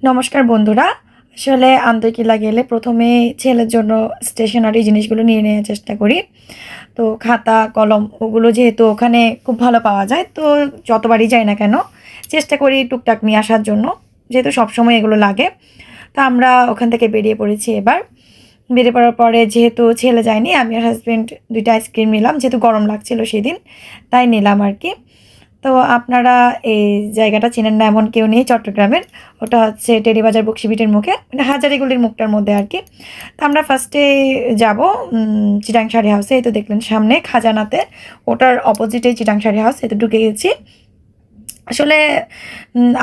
নমস্কার বন্ধুরা। আসলে আন্তর্কিলা গেলে প্রথমে ছেলের জন্য স্টেশনারি জিনিসগুলো নিয়ে নেওয়ার চেষ্টা করি। তো খাতা কলম ওগুলো যেহেতু ওখানে খুব ভালো পাওয়া যায়, তো যতবারই যাই না কেন চেষ্টা করি টুকটাক নিয়ে আসার জন্য, যেহেতু সবসময় এগুলো লাগে। তো আমরা ওখান থেকে বেরিয়ে পড়েছি। এবার বেরিয়ে পড়ার পরে যেহেতু ছেলে যায়নি, আমি আর হাজব্যান্ড 2টা আইসক্রিম নিলাম, যেহেতু গরম লাগছিল সেদিন, তাই নিলাম আর কি। তো আপনারা এই জায়গাটা চেনেন না এমন কেউ নেই চট্টগ্রামের। ওটা হচ্ছে টেরিবাজার বক্সিবিটের মুখে, মানে হাজারিগুলির মুখটার মধ্যে আর কি। তো আমরা ফার্স্টে যাব চিটাং শাড়ি হাউসে। এই তো দেখলেন সামনে খাজানাতে, ওটার অপোজিটে চিটাং শাড়ি হাউস। এই তো ঢুকে গেছি। আসলে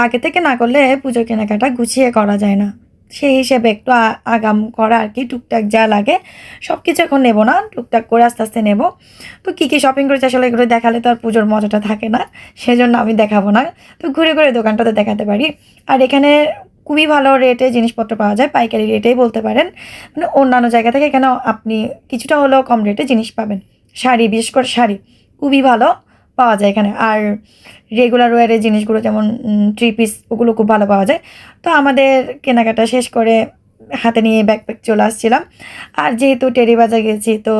আগে থেকে না করলে পুজোর কেনাকাটা গুছিয়ে করা যায় না। সেই হিসেবে একটু আগাম করা আর কি। টুকটাক যা লাগে সব কিছু এখন নেবো না, টুকটাক করে আস্তে আস্তে নেবো। তো কী কী শপিং করেছি আসলে এগুলো দেখালে তো আর পুজোর মজাটা থাকে না, সেজন্য আমি দেখাবো না। তো ঘুরে ঘুরে দোকানটাতে দেখাতে পারি। আর এখানে খুবই ভালো রেটে জিনিসপত্র পাওয়া যায়, পাইকারি রেটেই বলতে পারেন। মানে অন্যান্য জায়গা থেকে এখানে আপনি কিছুটা হলেও কম রেটে জিনিস পাবেন। শাড়ি, বিশেষ করে শাড়ি খুবই ভালো পাওয়া যায় এখানে। আর রেগুলার ওয়ারের জিনিসগুলো যেমন থ্রি পিস, ওগুলো খুব ভালো পাওয়া যায়। তো আমাদের কেনাকাটা শেষ করে হাতে নিয়ে ব্যাকপ্যাক চলে আসছিলাম। আর যেহেতু টেরিবাজার গেছি, তো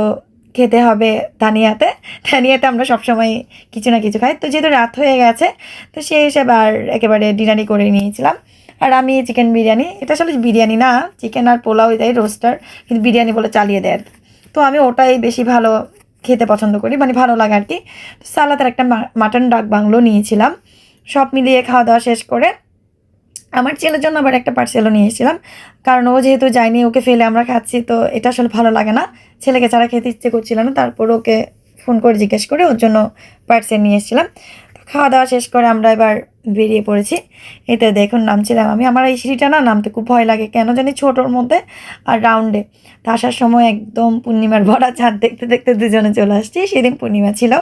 খেতে হবে ধানিয়াতে। ধানিয়াতে আমরা সবসময় কিছু না কিছু খাই। তো যেহেতু রাত হয়ে গেছে, তো সেই হিসাবে আর একেবারে ডিনারই করে নিয়েছিলাম। আর আমি চিকেন বিরিয়ানি, এটা আসলে বিরিয়ানি না, চিকেন আর পোলাও দেয় রোস্টার, কিন্তু বিরিয়ানি বলে চালিয়ে দেয় আর কি। তো আমি ওটাই বেশি ভালো খেতে পছন্দ করি, মানে ভালো লাগে আর কি। সালাদের একটা মাটন ডাক বাংলো নিয়েছিলাম। সব মিলিয়ে খাওয়া দাওয়া শেষ করে আমার ছেলের জন্য আবার একটা পার্সেলও নিয়ে এসেছিলাম, কারণ ও যেহেতু যায়নি, ওকে ফেলে আমরা খাচ্ছি, তো এটা আসলে ভালো লাগে না। ছেলেকে ছাড়া খেতে ইচ্ছে করছিল না, তারপর ওকে ফোন করে জিজ্ঞেস করে ওর জন্য পার্সেল নিয়ে এসেছিলাম। তো খাওয়া দাওয়া শেষ করে আমরা এবার বেরিয়ে পড়েছি। এতে দেখুন নামছিলাম আমি। আমার এই সিঁড়িটা না নামতে খুব ভয় লাগে, কেন জানি, ছোটোর মধ্যে আর রাউন্ডে। তো আসার সময় একদম পূর্ণিমার ভরা চাঁদ দেখতে দেখতে দুজনে চলে আসছি। সেদিন পূর্ণিমা ছিল,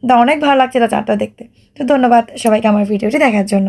তো অনেক ভালো লাগছিল চাঁদটা দেখতে। তো ধন্যবাদ সবাইকে আমার ভিডিওটি দেখার জন্য।